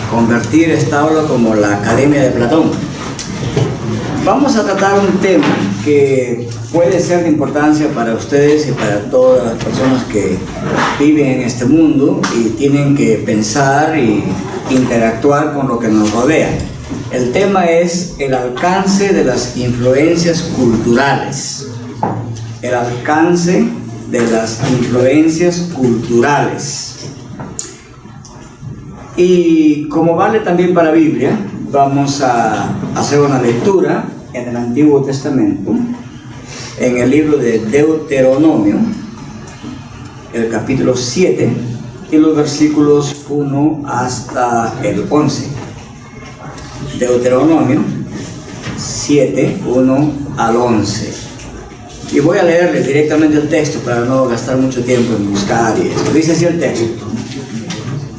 Convertir esta aula como la Academia de Platón. Vamos a tratar un tema que puede ser de importancia para ustedes y para todas las personas que viven en este mundo y tienen que pensar y interactuar con lo que nos rodea. El tema es el alcance de las influencias culturales. El alcance de las influencias culturales. Y como vale también para la Biblia, vamos a hacer una lectura en el Antiguo Testamento, en el libro de Deuteronomio, el capítulo 7, y los versículos 1 hasta el 11. Deuteronomio 7, 1 al 11. Y voy a leerles directamente el texto para no gastar mucho tiempo en buscar y esto. Dice así el texto.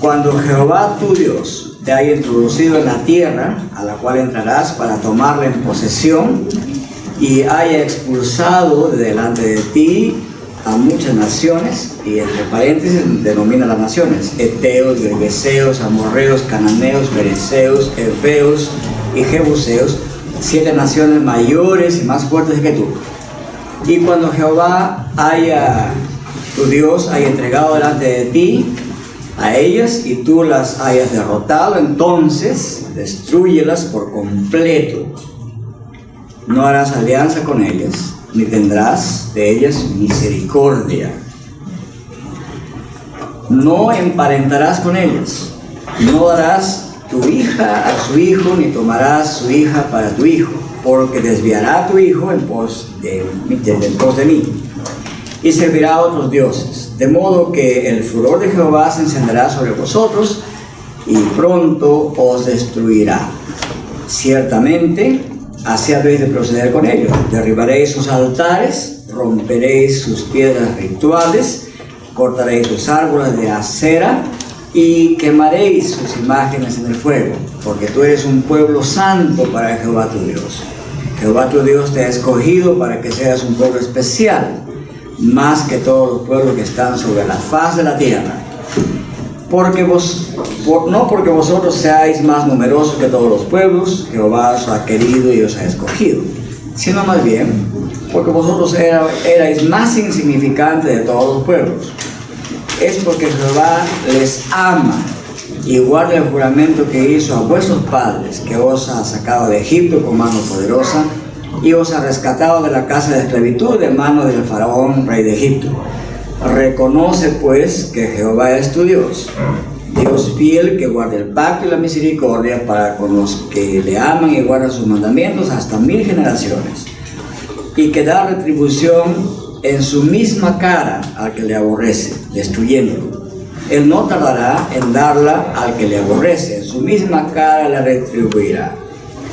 Cuando Jehová tu Dios te haya introducido en la tierra a la cual entrarás para tomarla en posesión y haya expulsado de delante de ti a muchas naciones, y entre paréntesis denomina las naciones: Eteos, Gergeseos, Amorreos, Cananeos, Fereceos, Efeos y Jebuseos, 7 naciones mayores y más fuertes que tú. Y cuando Jehová tu Dios haya entregado delante de ti a ellas y tú las hayas derrotado, entonces destrúyelas por completo. No harás alianza con ellas, ni tendrás de ellas misericordia. No emparentarás con ellas, no darás tu hija a su hijo, ni tomarás su hija para tu hijo, porque desviará a tu hijo en pos de mí, y servirá a otros dioses. De modo que el furor de Jehová se encenderá sobre vosotros, y pronto os destruirá. Ciertamente, así habéis de proceder con ellos. Derribaréis sus altares, romperéis sus piedras rituales, cortaréis sus árboles de acera, y quemaréis sus imágenes en el fuego, porque tú eres un pueblo santo para Jehová tu Dios. Jehová tu Dios te ha escogido para que seas un pueblo especial, más que todos los pueblos que están sobre la faz de la tierra. No porque vosotros seáis más numerosos que todos los pueblos, Jehová os ha querido y os ha escogido, sino más bien porque vosotros erais más insignificantes de todos los pueblos. Es porque Jehová les ama y guarda el juramento que hizo a vuestros padres, que os ha sacado de Egipto con mano poderosa, y os ha rescatado de la casa de esclavitud de mano del faraón, rey de Egipto. Reconoce pues que Jehová es tu Dios, Dios fiel, que guarda el pacto y la misericordia para con los que le aman y guardan sus mandamientos hasta 1000 generaciones, y que da retribución en su misma cara al que le aborrece, destruyéndolo. Él no tardará en darla al que le aborrece, en su misma cara la retribuirá.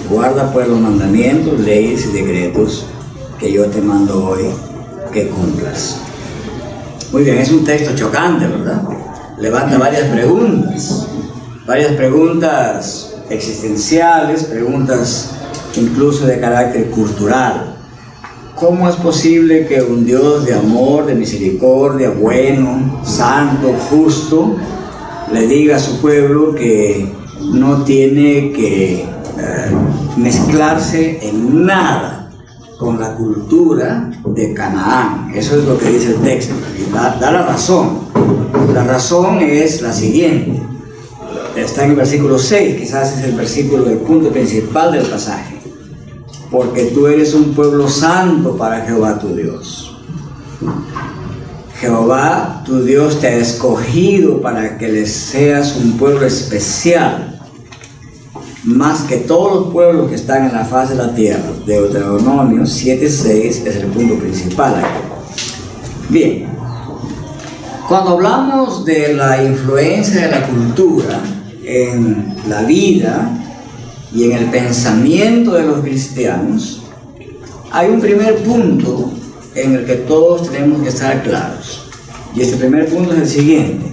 Guarda pues los mandamientos, leyes y decretos que yo te mando hoy que cumplas. Muy bien, es un texto chocante, ¿verdad? Levanta varias preguntas existenciales, preguntas incluso de carácter cultural. ¿Cómo es posible que un Dios de amor, de misericordia, bueno, santo, justo, le diga a su pueblo que no tiene que mezclarse en nada con la cultura de Canaán? Eso es lo que dice el texto. Da la razón. La razón es la siguiente. Está en el versículo 6, quizás es el punto principal del pasaje. Porque tú eres un pueblo santo para Jehová tu Dios. Jehová tu Dios te ha escogido para que le seas un pueblo especial, más que todos los pueblos que están en la faz de la tierra. Deuteronomio 7:6 es el punto principal aquí. Bien, cuando hablamos de la influencia de la cultura en la vida y en el pensamiento de los cristianos, hay un primer punto en el que todos tenemos que estar claros. Y este primer punto es el siguiente: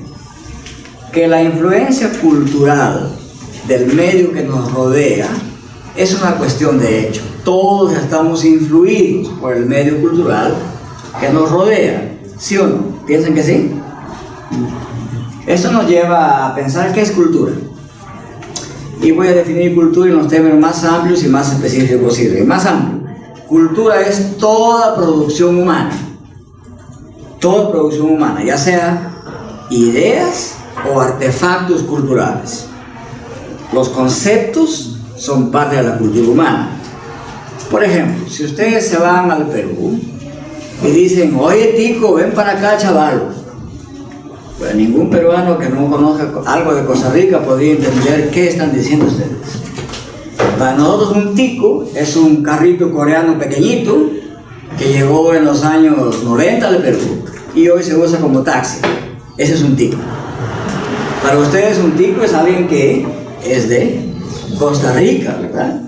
que la influencia cultural del medio que nos rodea es una cuestión de hecho. Todos estamos influidos por el medio cultural que nos rodea, ¿sí o no? ¿Piensan que sí? Esto nos lleva a pensar qué es cultura. Y voy a definir cultura en los términos más amplios y más específicos posibles. Más amplio: cultura es toda producción humana. Toda producción humana, ya sea ideas o artefactos culturales. Los conceptos son parte de la cultura humana. Por ejemplo, si ustedes se van al Perú y dicen: oye tico, ven para acá, chaval. Pues ningún peruano que no conozca algo de Costa Rica podría entender qué están diciendo ustedes. Para nosotros un tico es un carrito coreano pequeñito que llegó en los años 90 del Perú y hoy se usa como taxi. Ese es un tico. Para ustedes un tico es alguien que es de Costa Rica, ¿verdad?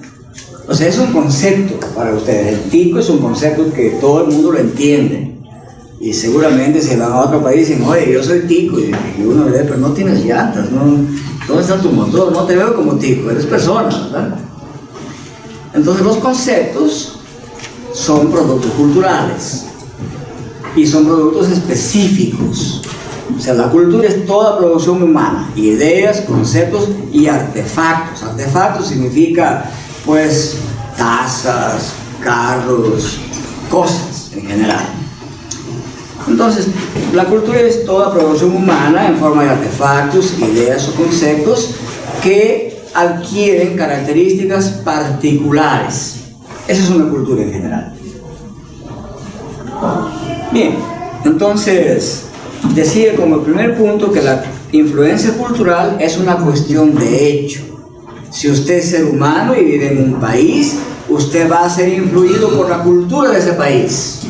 O sea, es un concepto para ustedes. El tico es un concepto que todo el mundo lo entiende. Y seguramente si van a otro país y dicen: oye, yo soy tico, y uno le dice: pero no tienes llantas, ¿no? ¿Dónde está tu motor? No te veo como tico, eres persona, ¿verdad? Entonces los conceptos son productos culturales y son productos específicos. O sea, la cultura es toda producción humana: ideas, conceptos y artefactos. Artefactos significa, pues, tazas, carros, cosas en general. Entonces, la cultura es toda producción humana en forma de artefactos, ideas o conceptos que adquieren características particulares. Esa es una cultura en general. Bien, entonces, decía como el primer punto que la influencia cultural es una cuestión de hecho. Si usted es ser humano y vive en un país, usted va a ser influido por la cultura de ese país.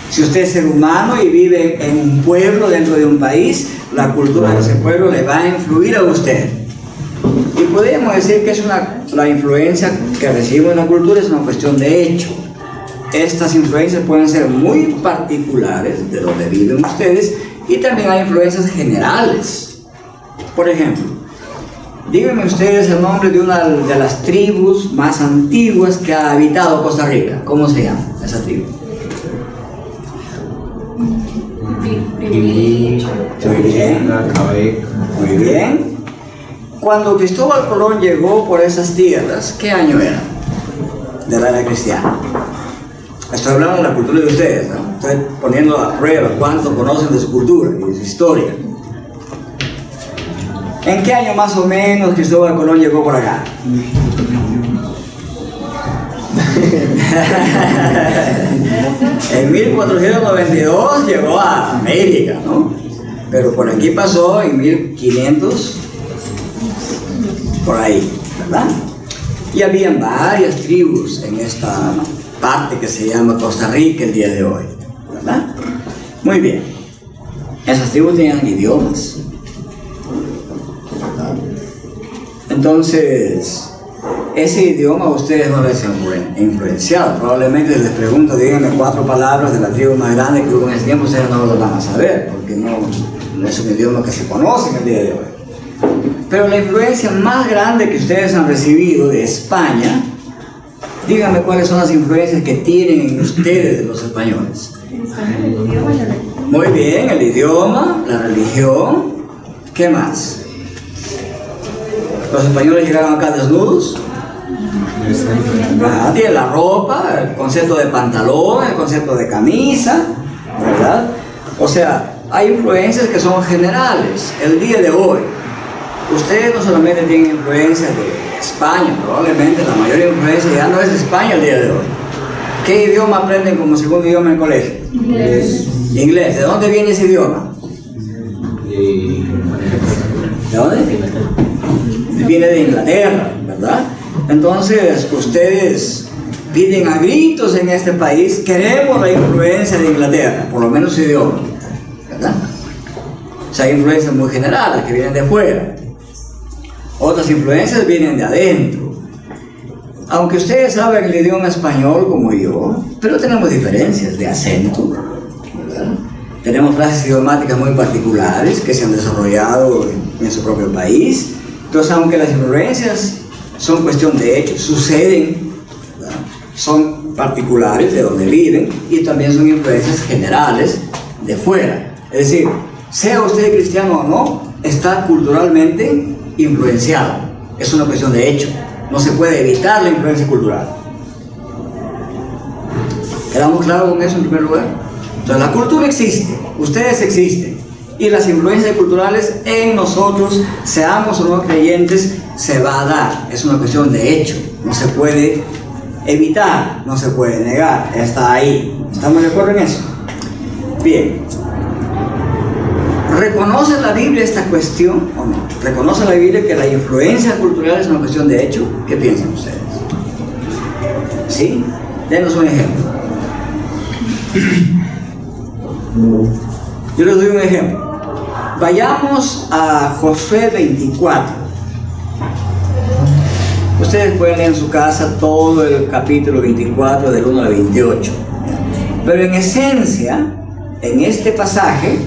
Si usted es ser humano y vive en un pueblo dentro de un país, la cultura de ese pueblo le va a influir a usted. Y podríamos decir que la influencia que recibimos en la cultura es una cuestión de hecho. Estas influencias pueden ser muy particulares de donde viven ustedes, y también hay influencias generales. Por ejemplo, díganme ustedes el nombre de una de las tribus más antiguas que ha habitado Costa Rica. ¿Cómo se llama esa tribu? Muy bien. Muy bien. Cuando Cristóbal Colón llegó por esas tierras, ¿qué año era de la era cristiana? Estoy hablando de la cultura de ustedes, ¿no? Estoy poniendo a prueba cuánto conocen de su cultura y de su historia. ¿En qué año más o menos Cristóbal Colón llegó por acá? En 1492 llegó a América, ¿no? Pero por aquí pasó en 1500, por ahí, ¿verdad? Y habían varias tribus en esta parte que se llama Costa Rica el día de hoy, ¿verdad? Muy bien. Esas tribus tenían idiomas, ¿verdad? Entonces, ese idioma a ustedes no les ha influenciado. Probablemente les pregunto: díganme 4 palabras de la tribu más grande que hubo en ese tiempo. Ustedes no lo van a saber, porque no es un idioma que se conoce en el día de hoy. Pero la influencia más grande que ustedes han recibido de España, díganme cuáles son las influencias que tienen en ustedes de los españoles. Muy bien, el idioma, la religión. ¿Qué más? ¿Los españoles llegaron acá desnudos? Tiene la ropa, el concepto de pantalón, el concepto de camisa, ¿verdad? O sea, hay influencias que son generales. El día de hoy, ustedes no solamente tienen influencia de España, probablemente la mayor influencia ya no es de España el día de hoy. ¿Qué idioma aprenden como segundo idioma en el colegio? Inglés. Inglés. ¿De dónde viene ese idioma? ¿De dónde? Viene de Inglaterra, ¿verdad? Entonces, ustedes piden a gritos en este país: queremos la influencia de Inglaterra, por lo menos su idioma, ¿verdad? O sea, hay influencias muy generales que vienen de fuera. Otras influencias vienen de adentro. Aunque ustedes hablan el idioma español como yo, pero tenemos diferencias de acento, ¿verdad? Tenemos clases idiomáticas muy particulares que se han desarrollado en su propio país. Entonces, aunque las influencias son cuestión de hechos, suceden, ¿verdad?, son particulares de donde viven y también son influencias generales de fuera. Es decir, sea usted cristiano o no, está culturalmente influenciado. Es una cuestión de hecho. No se puede evitar la influencia cultural. ¿Quedamos claros con eso en primer lugar? Entonces, la cultura existe, ustedes existen, y las influencias culturales en nosotros, seamos o no creyentes, se va a dar. Es una cuestión de hecho. No se puede evitar, no se puede negar, está ahí. ¿Estamos de acuerdo en eso? Bien. ¿Reconoce la Biblia esta cuestión o no? ¿Reconoce la Biblia que la influencia cultural es una cuestión de hecho? ¿Qué piensan ustedes? ¿Sí? Denos un ejemplo. Yo les doy un ejemplo. Vayamos a Josué 24. Ustedes pueden leer en su casa todo el capítulo 24 del 1 al 28. Pero en esencia, en este pasaje,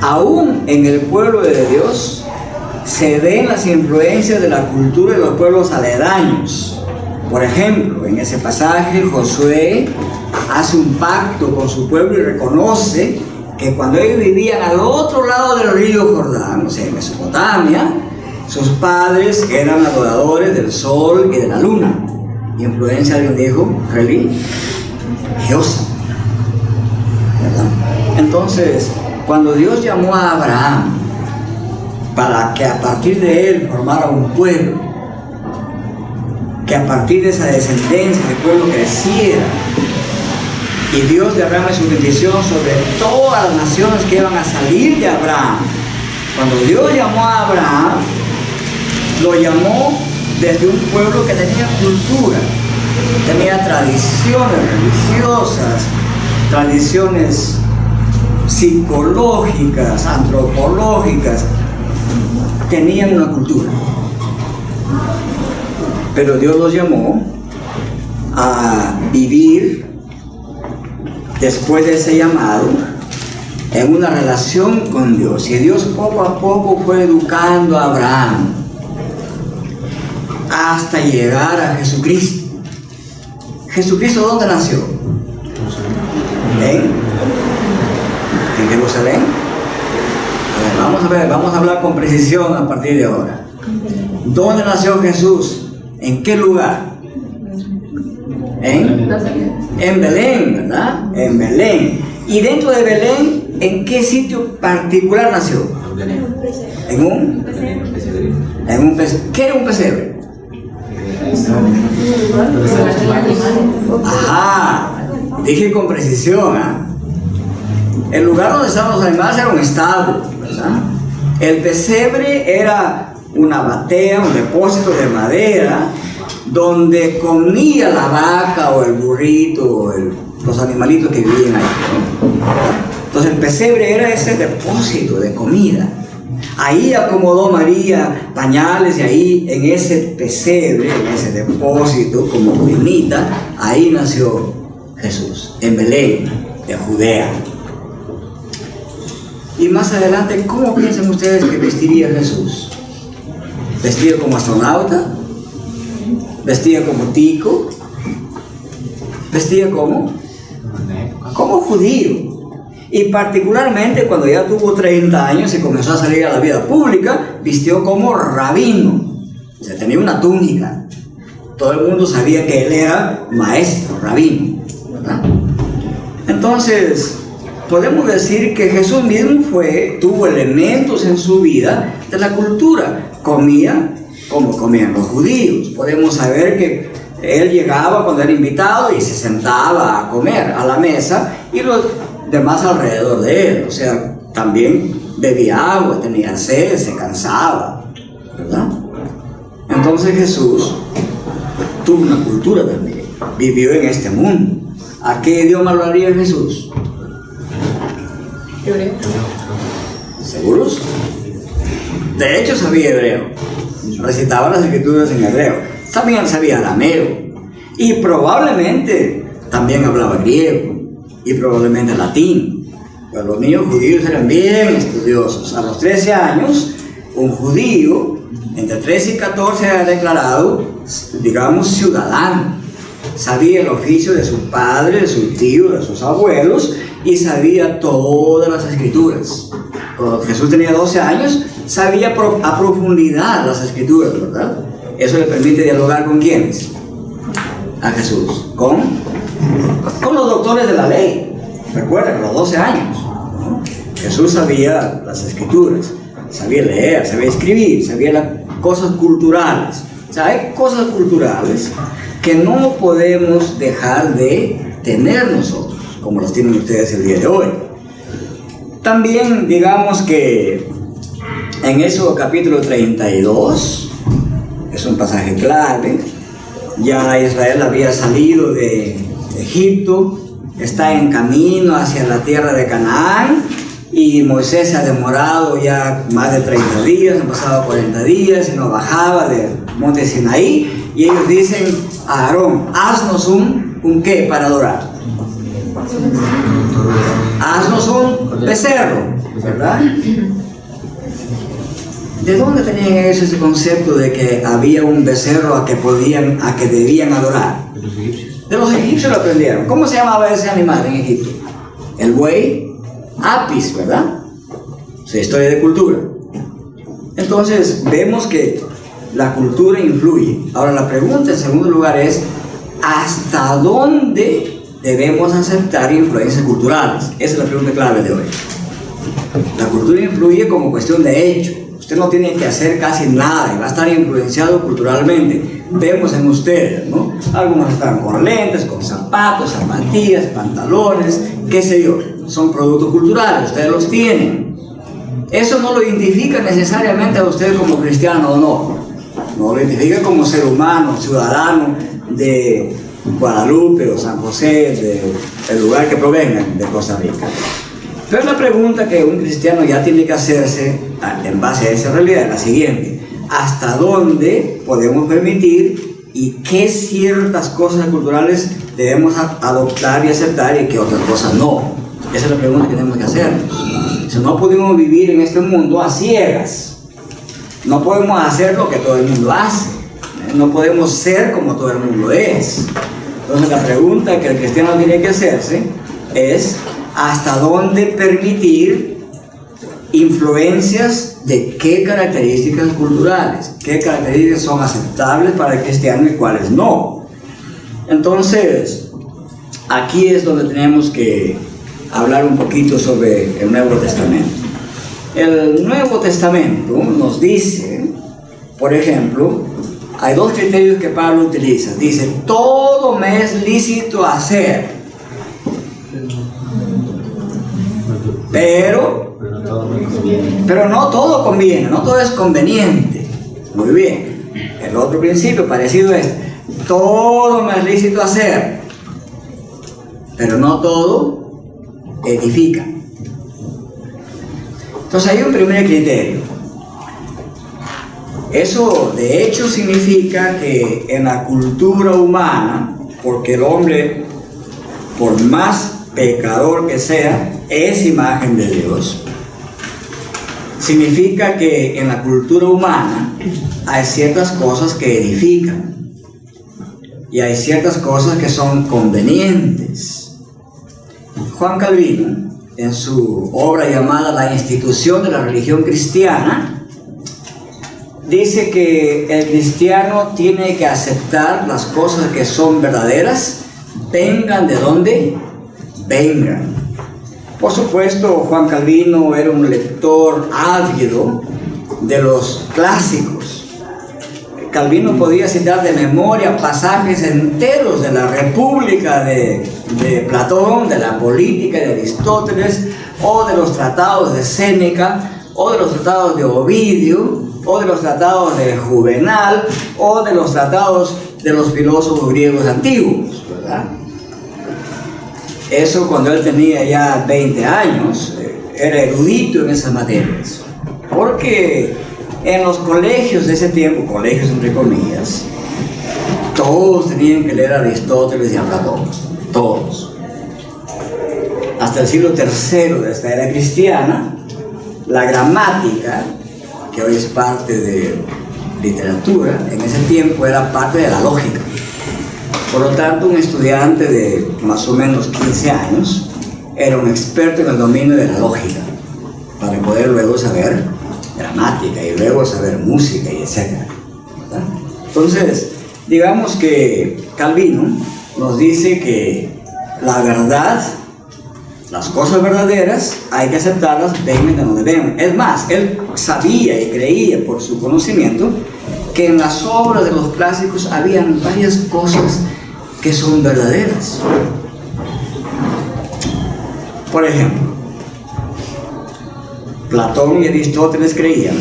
aún en el pueblo de Dios se ven las influencias de la cultura de los pueblos aledaños. Por ejemplo, en ese pasaje Josué hace un pacto con su pueblo y reconoce que cuando ellos vivían al otro lado del río Jordán, o sea, en Mesopotamia, sus padres eran adoradores del sol y de la luna. Influencia, alguien dijo, religiosa, ¿verdad? Entonces, cuando Dios llamó a Abraham para que a partir de él formara un pueblo, que a partir de esa descendencia el pueblo creciera, y Dios derrama su bendición sobre todas las naciones que iban a salir de Abraham. Cuando Dios llamó a Abraham, lo llamó desde un pueblo que tenía cultura, tenía tradiciones religiosas, tradiciones psicológicas, antropológicas, tenían una cultura. Pero Dios los llamó a vivir, después de ese llamado, en una relación con Dios. Y Dios poco a poco fue educando a Abraham hasta llegar a Jesucristo. ¿Jesucristo dónde nació? ¿En Jerusalén? Vamos a hablar con precisión a partir de ahora. ¿Dónde nació Jesús? ¿En qué lugar? En Belén, ¿verdad? En Belén. Y dentro de Belén, ¿en qué sitio particular nació? En un pesebre. ¿Qué era un pesebre? Ajá, dije con precisión, ¿eh? El lugar donde estaban los animales era un establo, ¿verdad? El pesebre era una batea, un depósito de madera donde comía la vaca o el burrito o los animalitos que vivían ahí, ¿no? Entonces el pesebre era ese depósito de comida. Ahí acomodó María pañales y ahí en ese pesebre, en ese depósito como cunita, ahí nació Jesús, en Belén, de Judea. Y más adelante, ¿cómo piensan ustedes que vestiría Jesús? ¿Vestido como astronauta? ¿Vestía como tico? ¿Vestía como? Como judío. Y particularmente cuando ya tuvo 30 años y comenzó a salir a la vida pública, vistió como rabino. O sea, tenía una túnica. Todo el mundo sabía que él era maestro, rabino, ¿verdad? Entonces, podemos decir que Jesús mismo tuvo elementos en su vida de la cultura. Comía como comían los judíos. Podemos saber que él llegaba cuando era invitado y se sentaba a comer a la mesa y los demás alrededor de él. O sea, también bebía agua, tenía sed, se cansaba, ¿verdad? Entonces Jesús tuvo una cultura también, vivió en este mundo. ¿A qué idioma hablaría Jesús? Hebreo. ¿Seguros? De hecho sabía hebreo, recitaba las escrituras en hebreo, también sabía arameo y probablemente también hablaba griego y probablemente latín. Pero los niños judíos eran bien estudiosos. A los 13 años, un judío entre 13 y 14 era declarado, digamos, ciudadano. Sabía el oficio de su padre, de su tío, de sus abuelos, y sabía todas las escrituras. Cuando Jesús tenía 12 años, sabía a profundidad las escrituras, ¿verdad? Eso le permite dialogar con ¿quiénes? A Jesús. Con los doctores de la ley. Recuerden, a los 12 años, ¿no? Jesús sabía las escrituras, sabía leer, sabía escribir, sabía las cosas culturales. O sea, hay cosas culturales que no podemos dejar de tener nosotros, como las tienen ustedes el día de hoy. También digamos que en Éxodo capítulo 32, es un pasaje clave. Ya Israel había salido de Egipto, está en camino hacia la tierra de Canaán, y Moisés se ha demorado ya más de 30 días, han pasado 40 días y no bajaba del monte Sinaí, y ellos dicen a Aarón: haznos un ¿qué para adorar? Haznos un becerro, ¿verdad? ¿De dónde tenían ellos ese concepto de que había un becerro a que debían adorar? De los egipcios. De los egipcios lo aprendieron. ¿Cómo se llamaba ese animal en Egipto? El buey apis, ¿verdad? O sea, historia de cultura. Entonces vemos que la cultura influye. Ahora la pregunta en segundo lugar es: ¿hasta dónde debemos aceptar influencias culturales? Esa es la pregunta clave de hoy. La cultura influye como cuestión de hecho. Usted no tiene que hacer casi nada y va a estar influenciado culturalmente. Vemos en ustedes, ¿no? Algunos están con lentes, con zapatos, zapatillas, pantalones, qué sé yo. Son productos culturales, ustedes los tienen. Eso no lo identifica necesariamente a usted como cristiano o no. No lo identifica como ser humano, ciudadano de Guadalupe o San José, del lugar que provengan de Costa Rica. Pero la pregunta que un cristiano ya tiene que hacerse en base a esa realidad es la siguiente: ¿hasta dónde podemos permitir y qué ciertas cosas culturales debemos adoptar y aceptar y qué otras cosas no? Esa es la pregunta que tenemos que hacernos. Si no podemos vivir en este mundo a ciegas, no podemos hacer lo que todo el mundo hace, no podemos ser como todo el mundo es. Entonces la pregunta que el cristiano tiene que hacerse es: ¿hasta dónde permitir influencias de qué características culturales? ¿Qué características son aceptables para el cristiano y cuáles no? Entonces, aquí es donde tenemos que hablar un poquito sobre el Nuevo Testamento. El Nuevo Testamento nos dice, por ejemplo, hay dos criterios que Pablo utiliza. Dice: todo me es lícito hacer, pero no todo conviene, no todo es conveniente. Muy bien. El otro principio parecido es: todo me es lícito hacer, pero no todo edifica. Entonces hay un primer criterio. Eso de hecho significa que en la cultura humana, porque el hombre, por más pecador que sea, es imagen de Dios, significa que en la cultura humana hay ciertas cosas que edifican y hay ciertas cosas que son convenientes. Juan Calvino, en su obra llamada La institución de la religión cristiana, dice que el cristiano tiene que aceptar las cosas que son verdaderas, vengan de donde vengan. Por supuesto, Juan Calvino era un lector ávido de los clásicos. Calvino podía citar de memoria pasajes enteros de la República de Platón, de la Política de Aristóteles, o de los tratados de Séneca, o de los tratados de Ovidio, o de los tratados de Juvenal, o de los tratados de los filósofos griegos antiguos, ¿verdad? Eso cuando él tenía ya 20 años, era erudito en esas materias, porque en los colegios de ese tiempo, colegios entre comillas, todos tenían que leer a Aristóteles y a Platón, todos. hasta el siglo III de esta era cristiana, la gramática, que hoy es parte de literatura, en ese tiempo era parte de la lógica. Por lo tanto, un estudiante de más o menos 15 años era un experto en el dominio de la lógica, para poder luego saber gramática y luego saber música y etc. ¿Verdad? Entonces, digamos que Calvino nos dice que la verdad, las cosas verdaderas, hay que aceptarlas, vengan de donde vengan. Es más, él sabía y creía por su conocimiento que en las obras de los clásicos habían varias cosas que son verdaderas. Por ejemplo, Platón y Aristóteles creían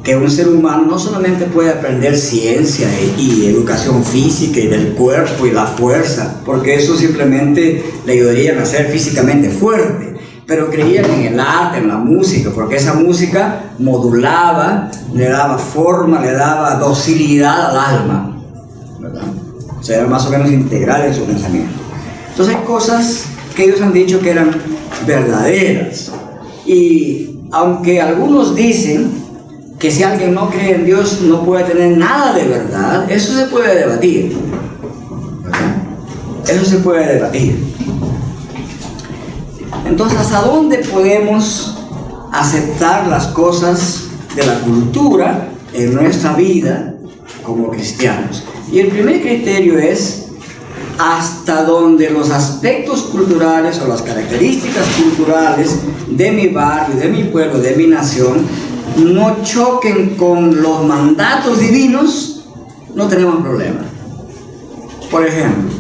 que un ser humano no solamente puede aprender ciencia y educación física y del cuerpo y la fuerza, porque eso simplemente le ayudaría a ser físicamente fuerte, pero creían en el arte, en la música, porque esa música modulaba, le daba forma, le daba docilidad al alma, ¿verdad? O sea, era más o menos integral en su pensamiento. Entonces hay cosas que ellos han dicho que eran verdaderas, y aunque algunos dicen que si alguien no cree en Dios no puede tener nada de verdad, eso se puede debatir, ¿verdad? Eso se puede debatir. Entonces, ¿hasta dónde podemos aceptar las cosas de la cultura en nuestra vida como cristianos? Y el primer criterio es hasta donde los aspectos culturales o las características culturales de mi barrio, de mi pueblo, de mi nación no choquen con los mandatos divinos, no tenemos problema. Por ejemplo,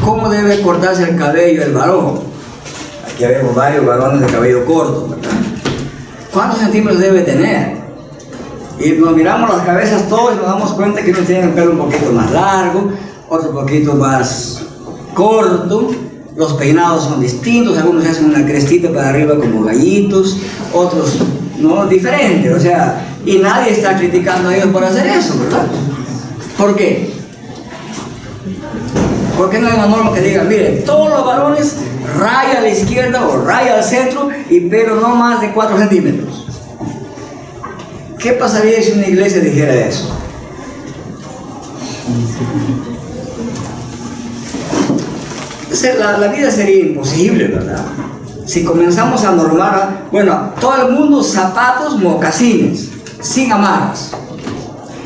¿cómo debe cortarse el cabello el varón? Aquí vemos varios varones de cabello corto, ¿verdad? ¿Cuántos centímetros debe tener? Y nos miramos las cabezas todos y nos damos cuenta que unos tienen el pelo un poquito más largo, otro poquito más corto. Los peinados son distintos, algunos hacen una crestita para arriba como gallitos, otros no, diferente, o sea, y nadie está criticando a ellos por hacer eso, ¿verdad? ¿Por qué? ¿Por qué no hay una norma que diga, miren, todos los varones raya a la izquierda o raya al centro y pelo no más de 4 centímetros? ¿Qué pasaría si una iglesia dijera eso? La vida sería imposible, ¿verdad? Si comenzamos a normar, bueno, todo el mundo zapatos, mocasines, sin amarras.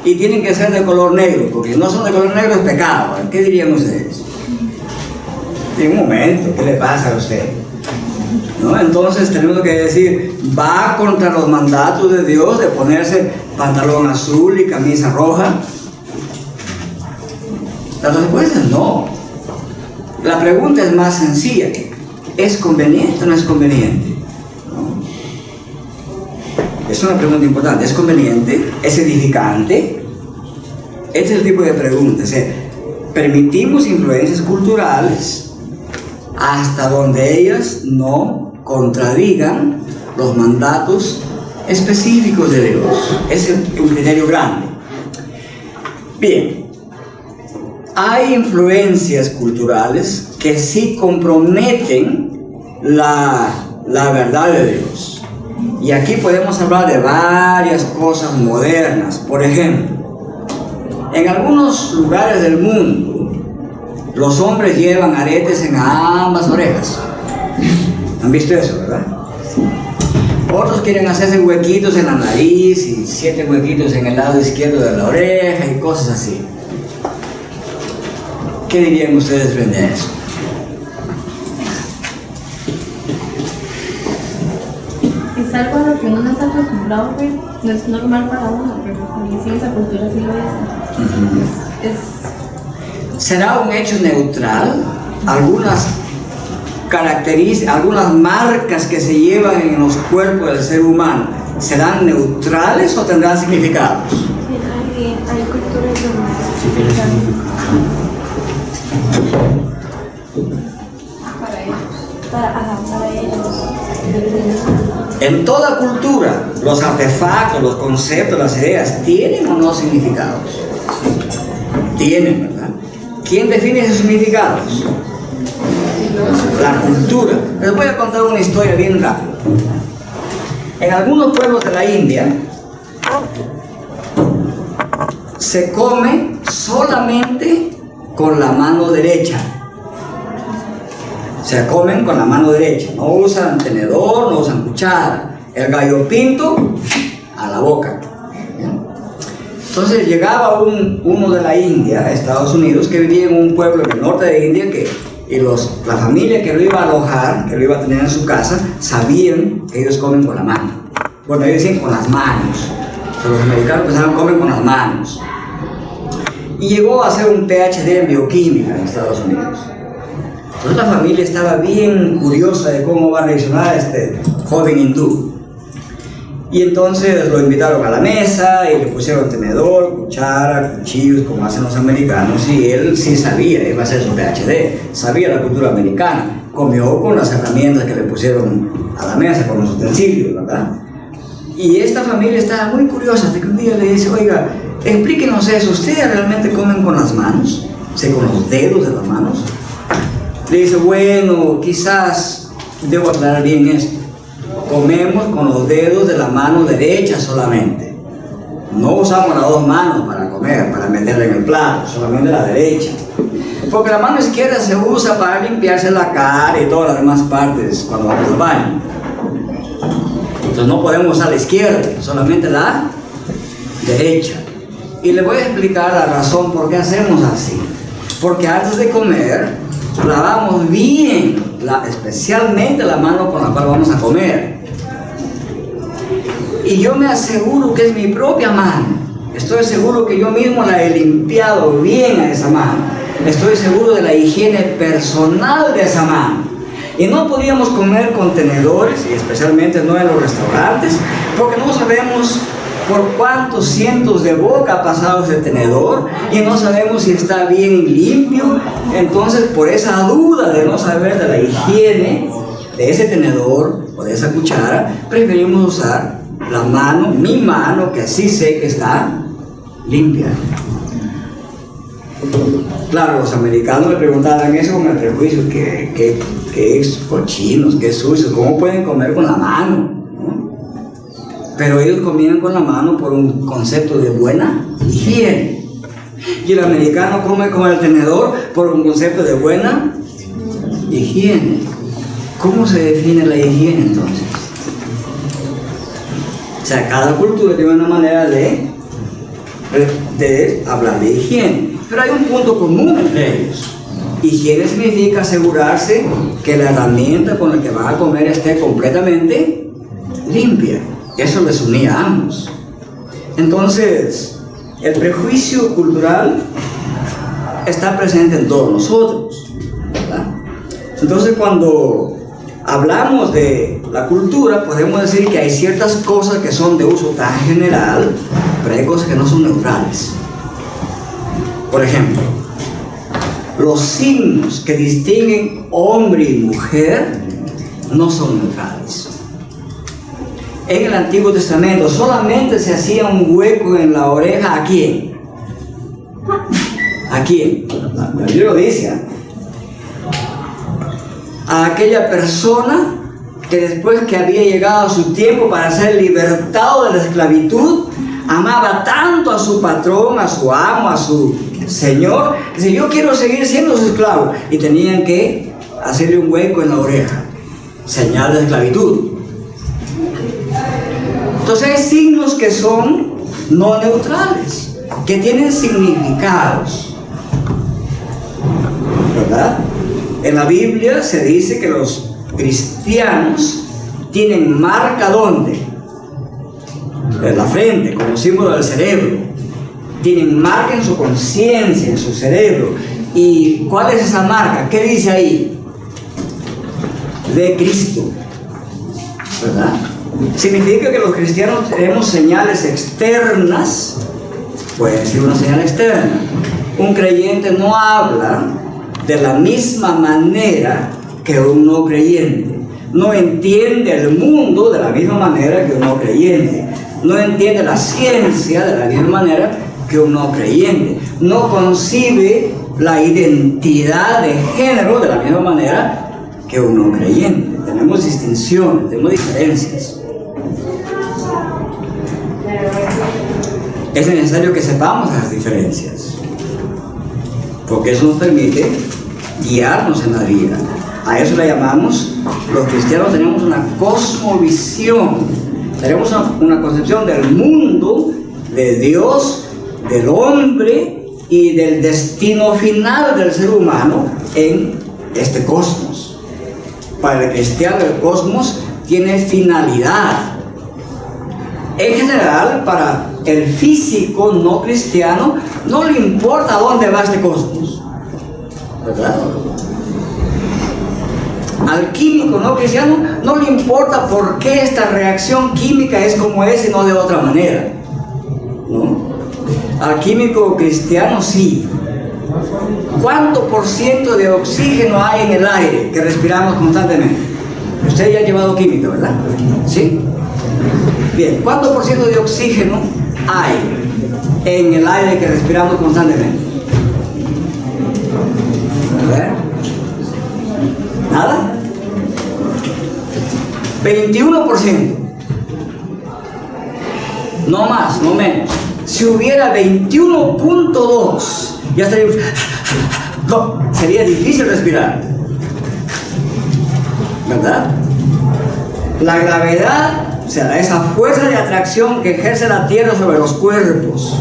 Y tienen que ser de color negro, porque si no son de color negro es pecado. ¿Qué dirían ustedes? En un momento, ¿qué le pasa a usted? ¿No? Entonces tenemos que decir, va contra los mandatos de Dios de ponerse pantalón azul y camisa roja. La respuesta es no. La pregunta es más sencilla. ¿Es conveniente o no es conveniente? ¿No? Es una pregunta importante. ¿Es conveniente? ¿Es edificante? Este es el tipo de preguntas. ¿Permitimos influencias culturales hasta donde ellas no contradigan los mandatos específicos de Dios? Es un criterio grande. Bien. Hay influencias culturales que sí comprometen la verdad de Dios. Y aquí podemos hablar de varias cosas modernas. Por ejemplo, en algunos lugares del mundo, los hombres llevan aretes en ambas orejas. ¿Han visto eso, verdad? Otros quieren hacerse huequitos en la nariz y 7 huequitos en el lado izquierdo de la oreja y cosas así. ¿Qué dirían ustedes frente a eso? Es algo a lo que uno no está acostumbrado, pero no es normal para uno, pero sí, esa cultura sí lo es. ¿Será un hecho neutral? Algunas características, algunas marcas que se llevan en los cuerpos del ser humano, ¿serán neutrales o tendrán significados? Sí, hay culturas donde para ellos. En toda cultura, los artefactos, los conceptos, las ideas, ¿tienen o no significados? Tienen, ¿verdad? ¿Quién define esos significados? La cultura. Les voy a contar una historia bien rápida. En algunos pueblos de la India se come solamente con la mano derecha. Se comen con la mano derecha. No usan tenedor, no usan cuchara. El gallo pinto a la boca. Entonces llegaba uno de la India, Estados Unidos, que vivía en un pueblo del norte de India, la familia que lo iba a alojar, que lo iba a tener en su casa, sabían que ellos comen con la mano. Bueno, ellos decían con las manos. O sea, los americanos pensaban que comen con las manos. Y llegó a hacer un PhD en bioquímica en Estados Unidos. Entonces la familia estaba bien curiosa de cómo va a reaccionar este joven hindú. Y entonces lo invitaron a la mesa y le pusieron tenedor, cuchara, cuchillos, como hacen los americanos. Y él sí sabía, iba a hacer su PhD, sabía la cultura americana. Comió con las herramientas que le pusieron a la mesa, con los utensilios, ¿verdad? Y esta familia estaba muy curiosa, hasta que un día le dice, oiga, explíquenos eso, ¿ustedes realmente comen con las manos? O sea, con los dedos de las manos. Le dice, bueno, quizás debo aclarar bien esto. Comemos con los dedos de la mano derecha solamente. No usamos las dos manos para comer, para meterla en el plato, solamente la derecha. Porque la mano izquierda se usa para limpiarse la cara y todas las demás partes cuando vamos al baño. Entonces no podemos usar la izquierda, solamente la derecha. Y le voy a explicar la razón por qué hacemos así. Porque antes de comer, lavamos bien, especialmente la mano con la cual vamos a comer. Y yo me aseguro que es mi propia mano. Estoy seguro que yo mismo la he limpiado bien a esa mano. Estoy seguro de la higiene personal de esa mano. Y no podíamos comer con tenedores, y especialmente no en los restaurantes, porque no sabemos por cuántos cientos de boca ha pasado ese tenedor y no sabemos si está bien limpio. Entonces, por esa duda de no saber de la higiene de ese tenedor o de esa cuchara, preferimos usar la mano, mi mano, que sí sé que está limpia. Claro, los americanos le preguntaban eso con el prejuicio, que es cochinos, que es sucio, ¿cómo pueden comer con la mano? Pero ellos comían con la mano por un concepto de buena higiene. Y el americano come con el tenedor por un concepto de buena higiene. ¿Cómo se define la higiene entonces? O sea, cada cultura tiene una manera de hablar de higiene. Pero hay un punto común entre ellos. Higiene significa asegurarse que la herramienta con la que van a comer esté completamente limpia. Eso les unía a ambos. Entonces, el prejuicio cultural está presente en todos nosotros, ¿verdad? Entonces, cuando hablamos de la cultura, podemos decir que hay ciertas cosas que son de uso tan general, pero hay cosas que no son neutrales. Por ejemplo, los signos que distinguen hombre y mujer no son neutrales. En el Antiguo Testamento solamente se hacía un hueco en la oreja. ¿A quién? ¿A quién? La Biblia lo dice, ¿eh? A aquella persona que después que había llegado su tiempo para ser libertado de la esclavitud, amaba tanto a su patrón, a su amo, a su señor, dice, yo quiero seguir siendo su esclavo, y tenían que hacerle un hueco en la oreja, señal de esclavitud. Entonces hay signos que son no neutrales, que tienen significados, ¿verdad? En la Biblia se dice que los cristianos tienen marca ¿dónde? En la frente, como símbolo del cerebro. Tienen marca en su conciencia, en su cerebro. ¿Y cuál es esa marca? ¿Qué dice ahí? De Cristo, ¿verdad? Significa que los cristianos tenemos señales externas. Puede decir una señal externa. Un creyente no habla de la misma manera que un no creyente. No entiende el mundo de la misma manera que un no creyente. No entiende la ciencia de la misma manera que un no creyente. No concibe la identidad de género de la misma manera que un no creyente. Tenemos distinciones, tenemos diferencias. Es necesario que sepamos las diferencias, porque eso nos permite guiarnos en la vida. A eso le llamamos, los cristianos tenemos una cosmovisión, tenemos una concepción del mundo, de Dios, del hombre y del destino final del ser humano en este cosmos. Para el cristiano el cosmos tiene finalidad. En general, para el físico no cristiano no le importa dónde va este cosmos, ¿verdad? Al químico no cristiano no le importa por qué esta reacción química es como es y no de otra manera, ¿no? Al químico cristiano sí. ¿Cuánto por ciento de oxígeno hay en el aire que respiramos constantemente? Usted ya ha llevado química, ¿verdad? ¿Sí? Bien, ¿cuánto por ciento de oxígeno hay en el aire que respiramos constantemente? A ver. ¿Nada? 21%. No más, no menos. Si hubiera 21.2, ya estaría... No, sería difícil respirar, ¿verdad? La gravedad, o sea, esa fuerza de atracción que ejerce la Tierra sobre los cuerpos,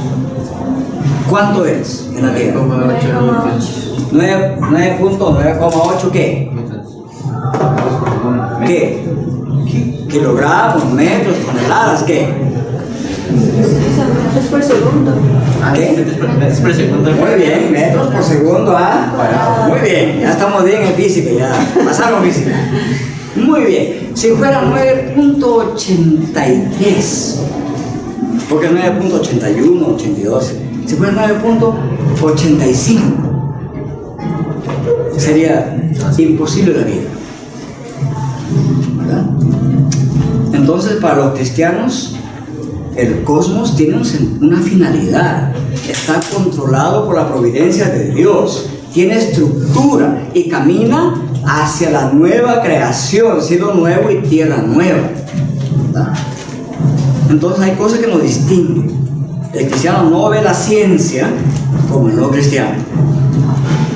¿cuánto es en la Tierra? 9.8 ¿qué? ¿Qué? Kilogramos, metros, toneladas, ¿qué? Es por segundo. ¿Qué? Metros por segundo. Muy bien, metros por segundo, ¿ah? Muy bien, ya estamos bien en física, ya pasaron física. Muy bien, si fuera 9.83, porque 9.81, 82, si fuera 9.85, sería imposible la vida, ¿verdad? Entonces, para los cristianos, el cosmos tiene una finalidad, está controlado por la providencia de Dios, tiene estructura y camina hacia la nueva creación, cielo nuevo y tierra nueva, ¿verdad? Entonces hay cosas que nos distinguen. El cristiano no ve la ciencia como el no cristiano.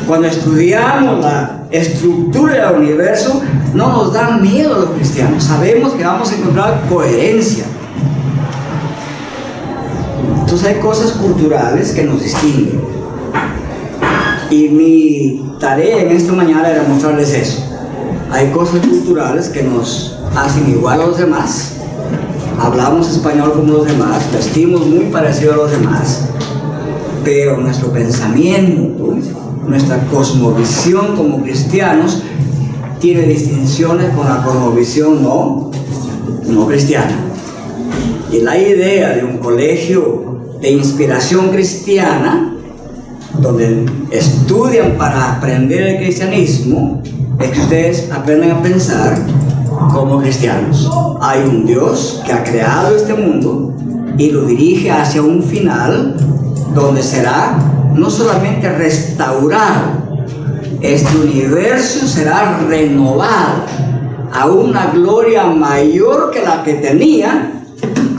Cuando estudiamos la estructura del universo, no nos da miedo a los cristianos, sabemos que vamos a encontrar coherencia. Entonces hay cosas culturales que nos distinguen. Y mi tarea en esta mañana era mostrarles eso. Hay cosas culturales que nos hacen igual a los demás. Hablamos español como los demás, vestimos muy parecido a los demás. Pero nuestro pensamiento, nuestra cosmovisión como cristianos, tiene distinciones con la cosmovisión no cristiana. Y la idea de un colegio de inspiración cristiana, donde estudian para aprender el cristianismo, es que ustedes aprendan a pensar como cristianos. Hay un Dios que ha creado este mundo y lo dirige hacia un final donde será no solamente restaurado, este universo será renovado a una gloria mayor que la que tenía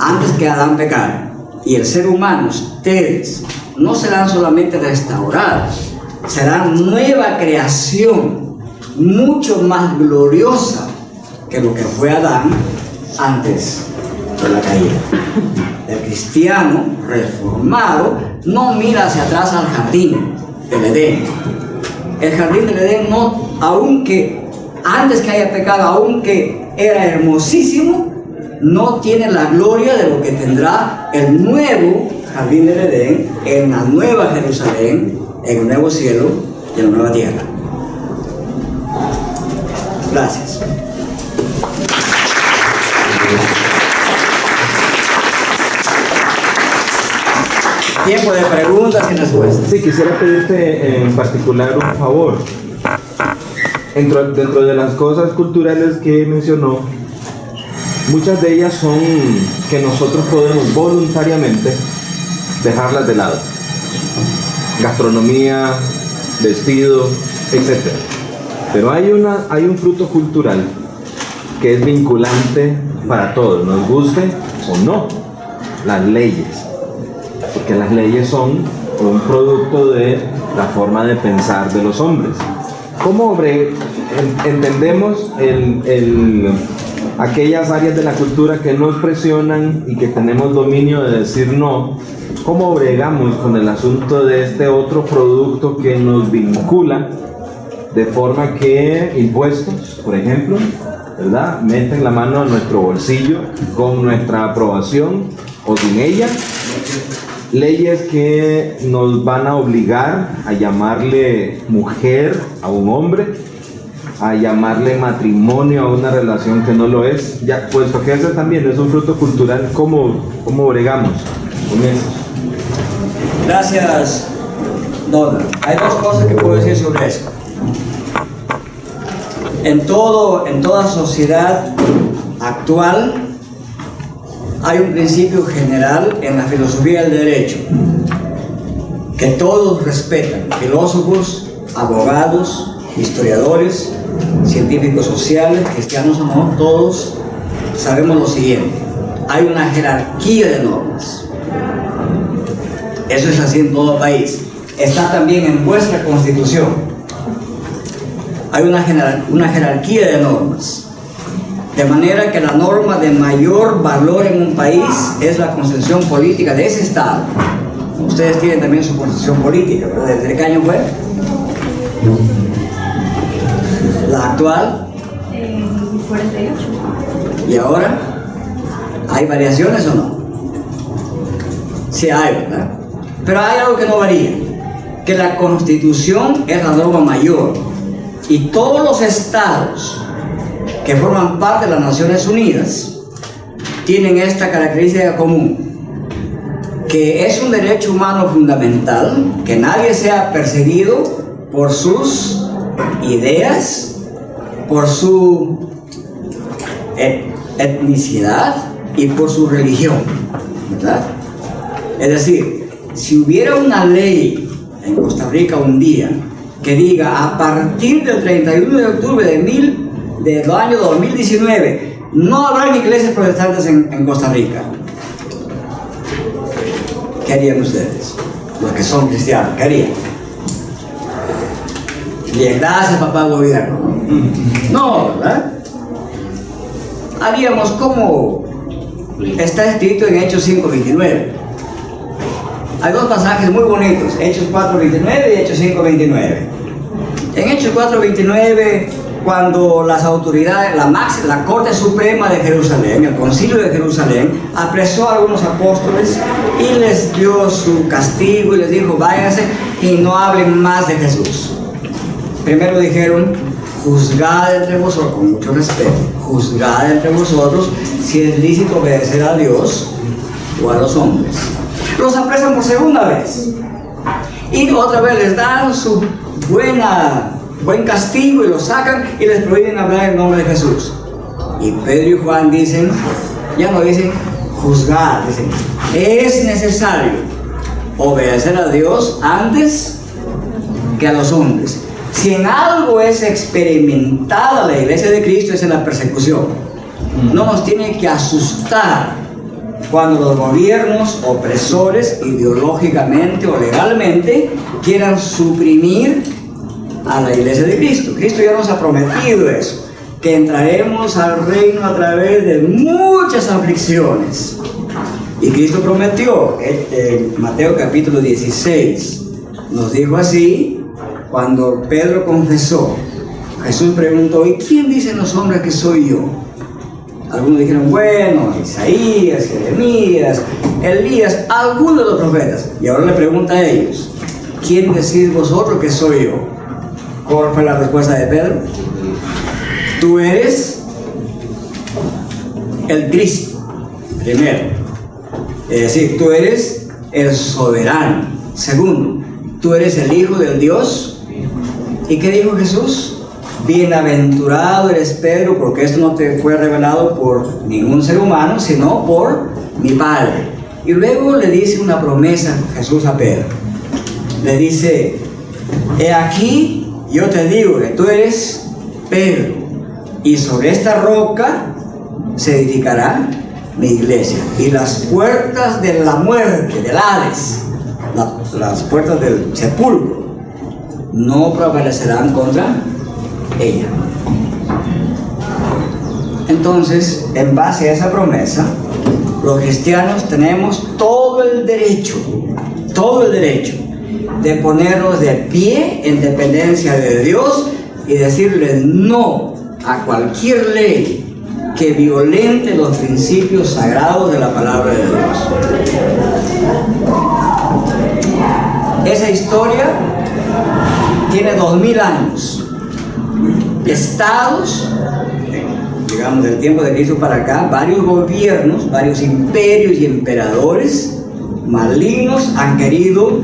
antes que Adán pecara. Y el ser humano, ustedes, no serán solamente restaurados, serán nueva creación, mucho más gloriosa que lo que fue Adán antes de la caída. El cristiano reformado no mira hacia atrás al jardín del Edén. El jardín del Edén no, aunque antes que haya pecado, aunque era hermosísimo, no tiene la gloria de lo que tendrá el nuevo jardín del Edén, en la nueva Jerusalén, en el nuevo cielo y en la nueva tierra. Gracias. Tiempo de preguntas y respuestas. Sí, quisiera pedirte en particular un favor. Dentro de las cosas culturales que mencionó, muchas de ellas son que nosotros podemos voluntariamente dejarlas de lado. Gastronomía, vestido, etc. Pero hay un fruto cultural que es vinculante para todos, nos guste o no, las leyes. Porque las leyes son un producto de la forma de pensar de los hombres. ¿Cómo entendemos aquellas áreas de la cultura que nos presionan y que tenemos dominio de decir no? ¿Cómo bregamos con el asunto de este otro producto que nos vincula de forma que impuestos, por ejemplo, ¿verdad?, meten la mano en nuestro bolsillo con nuestra aprobación o sin ella? Leyes que nos van a obligar a llamarle mujer a un hombre, a llamarle matrimonio a una relación que no lo es, ya, puesto que ese también es un fruto cultural. ¿Cómo bregamos con eso? Gracias, Donald. Hay dos cosas que puedo decir sobre eso. En toda sociedad actual hay un principio general en la filosofía del derecho que todos respetan: filósofos, abogados, historiadores, científicos sociales, cristianos o no, todos sabemos lo siguiente: hay una jerarquía de normas. Eso es así en todo país. Está también en vuestra Constitución. Hay una jerarquía de normas. De manera que la norma de mayor valor en un país es la constitución política de ese estado. Ustedes tienen también su constitución política, ¿verdad? ¿Desde qué año fue? La actual. 48. ¿Y ahora? ¿Hay variaciones o no? Sí hay, ¿verdad? Pero hay algo que no varía, que la Constitución es la norma mayor, y todos los estados que forman parte de las Naciones Unidas tienen esta característica común, que es un derecho humano fundamental que nadie sea perseguido por sus ideas, por su etnicidad y por su religión, ¿verdad? Es decir, si hubiera una ley en Costa Rica un día que diga: a partir del 31 de octubre del año 2019 no habrá iglesias protestantes en Costa Rica, ¿qué harían ustedes? Los que son cristianos, ¿qué harían? Bien, gracias, papá gobierno. No, ¿verdad? Haríamos como está escrito en Hechos 5:29. Hay dos pasajes muy bonitos, Hechos 4:29 y Hechos 5:29. En Hechos 4:29, cuando las autoridades, la Corte Suprema de Jerusalén, el Concilio de Jerusalén, apresó a algunos apóstoles y les dio su castigo y les dijo: váyanse y no hablen más de Jesús. Primero dijeron: juzgad entre vosotros, con mucho respeto, juzgad entre vosotros si es lícito obedecer a Dios o a los hombres. Los apresan por segunda vez y otra vez les dan su buen castigo y los sacan y les prohíben hablar en nombre de Jesús. Y Pedro y Juan dicen, ya no dicen juzgar, dicen: es necesario obedecer a Dios antes que a los hombres. Si en algo es experimentada la iglesia de Cristo, es en la persecución. No nos tiene que asustar cuando los gobiernos opresores, ideológicamente o legalmente, quieran suprimir a la iglesia de Cristo. Cristo ya nos ha prometido eso, que entraremos al reino a través de muchas aflicciones. Y Cristo prometió, en Mateo capítulo 16, nos dijo así, cuando Pedro confesó, Jesús preguntó: ¿y quién dicen los hombres que soy yo? Algunos dijeron: bueno, Isaías, Jeremías, Elías, algunos de los profetas. Y ahora le pregunta a ellos: ¿quién decís vosotros que soy yo? ¿Cuál fue la respuesta de Pedro? Tú eres el Cristo, primero. Es decir, tú eres el soberano. Segundo, tú eres el Hijo del Dios. ¿Y qué dijo Jesús? Bienaventurado eres Pedro, porque esto no te fue revelado por ningún ser humano, sino por mi Padre. Y luego le dice una promesa Jesús a Pedro. Le dice: he aquí yo te digo que tú eres Pedro, y sobre esta roca se edificará mi iglesia, y las puertas de la muerte, del Hades, las puertas del sepulcro, no prevalecerán contra ella. Entonces, en base a esa promesa, los cristianos tenemos todo el derecho de ponernos de pie en dependencia de Dios y decirle no a cualquier ley que violente los principios sagrados de la palabra de Dios. Esa historia tiene 2000 años. Estados, digamos del tiempo de Cristo para acá, varios gobiernos, varios imperios y emperadores malignos han querido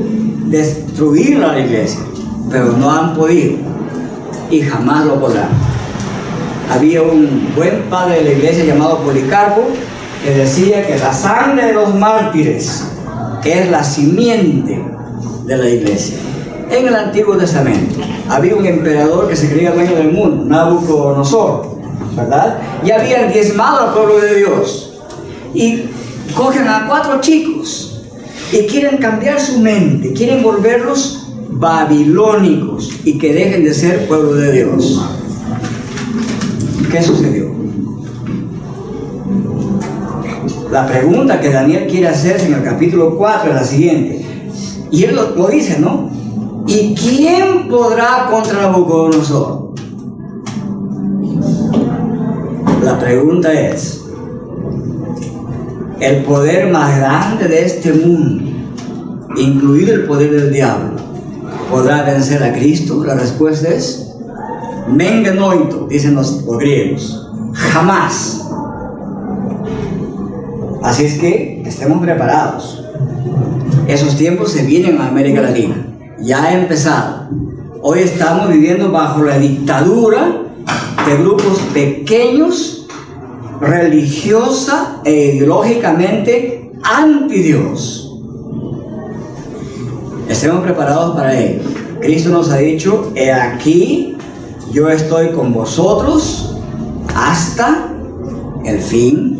destruir a la iglesia, pero no han podido y jamás lo podrán. Había un buen padre de la iglesia llamado Policarpo que decía que la sangre de los mártires es la simiente de la iglesia. En el Antiguo Testamento había un emperador que se creía dueño del mundo, Nabucodonosor, ¿verdad? Y habían diezmado al pueblo de Dios y cogen a 4 chicos y quieren cambiar su mente, quieren volverlos babilónicos y que dejen de ser pueblo de Dios. ¿Qué sucedió? La pregunta que Daniel quiere hacerse en el capítulo 4 es la siguiente, y él lo dice, ¿no? ¿Y quién podrá contra Nabucodonosor? La pregunta es, ¿el poder más grande de este mundo, incluido el poder del diablo, podrá vencer a Cristo? La respuesta es Mengenoito, dicen los griegos, jamás. Así es que estemos preparados. Esos tiempos se vienen a América Latina, ya ha empezado. Hoy estamos viviendo bajo la dictadura de grupos pequeños, religiosa e ideológicamente anti Dios. Estemos preparados para ello. Cristo nos ha dicho, he aquí, yo estoy con vosotros hasta el fin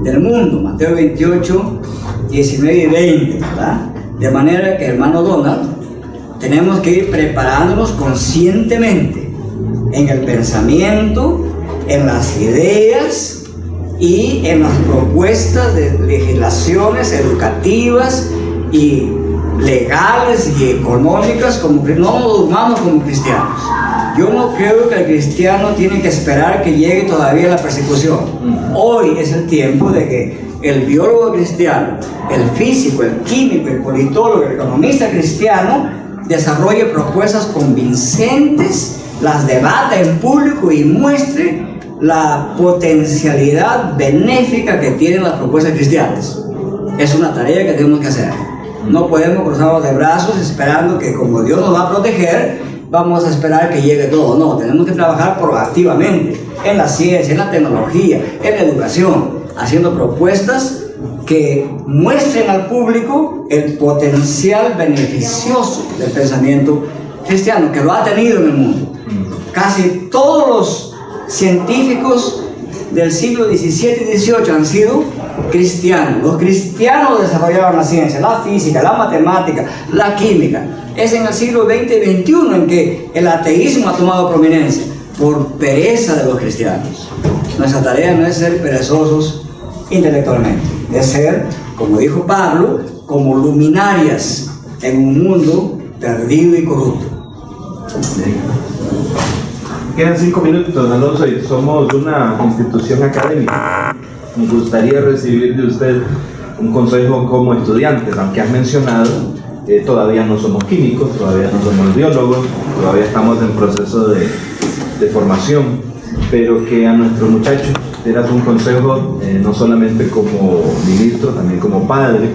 del mundo. Mateo 28, 19 y 20, ¿verdad? De manera que, hermano Donald, tenemos que ir preparándonos conscientemente en el pensamiento, en las ideas y en las propuestas de legislaciones educativas y legales y económicas, como que no nos durmamos como cristianos. Yo no creo que el cristiano tiene que esperar que llegue todavía la persecución. Hoy es el tiempo de que el biólogo cristiano, el físico, el químico, el politólogo, el economista cristiano desarrolle propuestas convincentes, las debata en público y muestre la potencialidad benéfica que tienen las propuestas cristianas. Es una tarea que tenemos que hacer. No podemos cruzarnos de brazos esperando que, como Dios nos va a proteger, vamos a esperar que llegue todo. No, tenemos que trabajar proactivamente en la ciencia, en la tecnología, en la educación, haciendo propuestas que muestren al público el potencial beneficioso del pensamiento cristiano, que lo ha tenido en el mundo. Casi todos los científicos del siglo XVII y XVIII han sido cristianos. Los cristianos desarrollaron la ciencia, la física, la matemática, la química. Es en el siglo XX y XXI en que el ateísmo ha tomado prominencia por pereza de los cristianos. Nuestra tarea no es ser perezosos intelectualmente, es ser, como dijo Pablo, como luminarias en un mundo perdido y corrupto. Quedan 5 minutos, Alonso, y somos una institución académica. Me gustaría recibir de usted un consejo como estudiantes, aunque has mencionado, todavía no somos químicos, todavía no somos biólogos, todavía estamos en proceso de formación, pero que a nuestros muchachos dieras un consejo, no solamente como ministro, también como padre,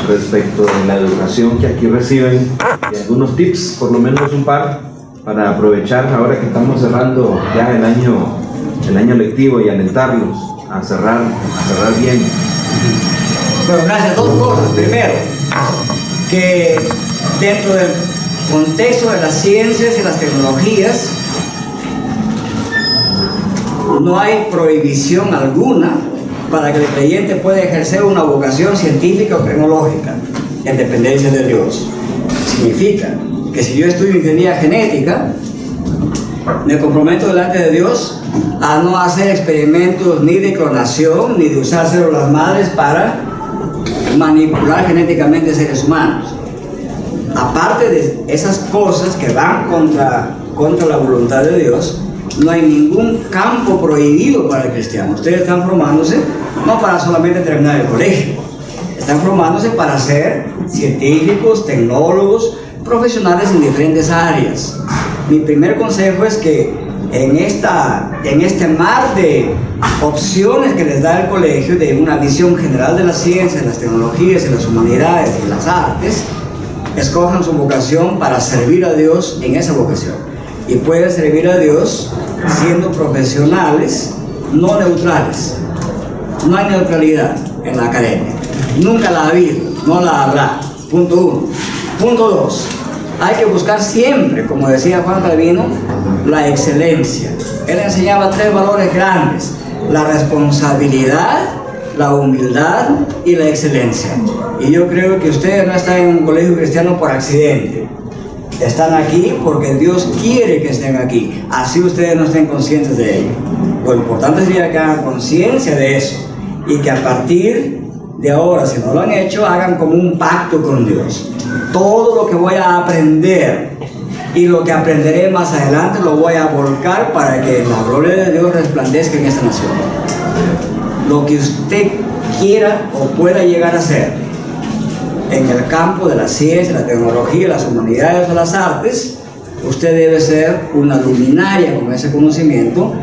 respecto de la educación que aquí reciben, y algunos tips, por lo menos un par, para aprovechar ahora que estamos cerrando ya el año lectivo y alentarlos a cerrar bien. Bueno, gracias. 2 cosas. Primero, que dentro del contexto de las ciencias y las tecnologías, no hay prohibición alguna para que el creyente pueda ejercer una vocación científica o tecnológica en dependencia de Dios. Significa que si yo estudio ingeniería genética, me comprometo delante de Dios a no hacer experimentos ni de clonación ni de usar células madres para manipular genéticamente seres humanos. Aparte de esas cosas que van contra la voluntad de Dios, no hay ningún campo prohibido para el cristiano. Ustedes están formándose no para solamente terminar el colegio, están formándose para ser científicos, tecnólogos, profesionales en diferentes áreas. Mi primer consejo es que en este mar de opciones que les da el colegio, de una visión general de las ciencias, las tecnologías, las humanidades y las artes, escojan su vocación para servir a Dios en esa vocación. Y pueden servir a Dios siendo profesionales, no neutrales. No hay neutralidad en la academia. Nunca la ha habido, no la habrá. Punto 1. Punto 2. Hay que buscar siempre, como decía Juan Calvino, la excelencia. Él enseñaba 3 valores grandes: la responsabilidad, la humildad y la excelencia. Y yo creo que ustedes no están en un colegio cristiano por accidente. Están aquí porque Dios quiere que estén aquí, así ustedes no estén conscientes de ello. Lo importante sería que hagan conciencia de eso y que a partir de ahora, si no lo han hecho, hagan como un pacto con Dios. Todo lo que voy a aprender y lo que aprenderé más adelante lo voy a volcar para que la gloria de Dios resplandezca en esta nación. Lo que usted quiera o pueda llegar a ser en el campo de la ciencia, la tecnología, las humanidades o las artes, usted debe ser una luminaria con ese conocimiento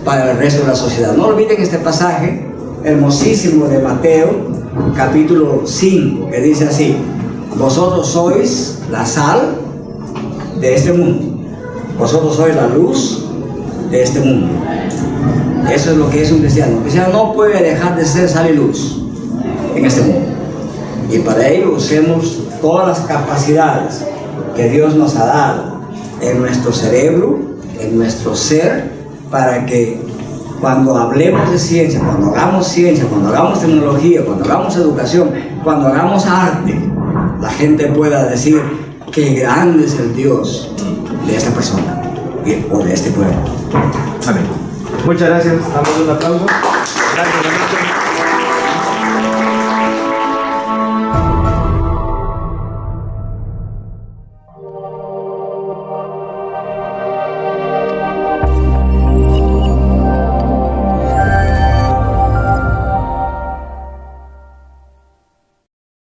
para el resto de la sociedad. No olviden este pasaje hermosísimo de Mateo, capítulo 5, que dice así: vosotros sois la sal de este mundo, vosotros sois la luz de este mundo. Eso es lo que es un cristiano. Un cristiano no puede dejar de ser sal y luz en este mundo. Y para ello usemos todas las capacidades que Dios nos ha dado en nuestro cerebro, en nuestro ser, para que cuando hablemos de ciencia, cuando hagamos tecnología, cuando hagamos educación, cuando hagamos arte, la gente pueda decir qué grande es el Dios de esta persona o de este pueblo. Amén. Muchas gracias. Damos un aplauso. Gracias,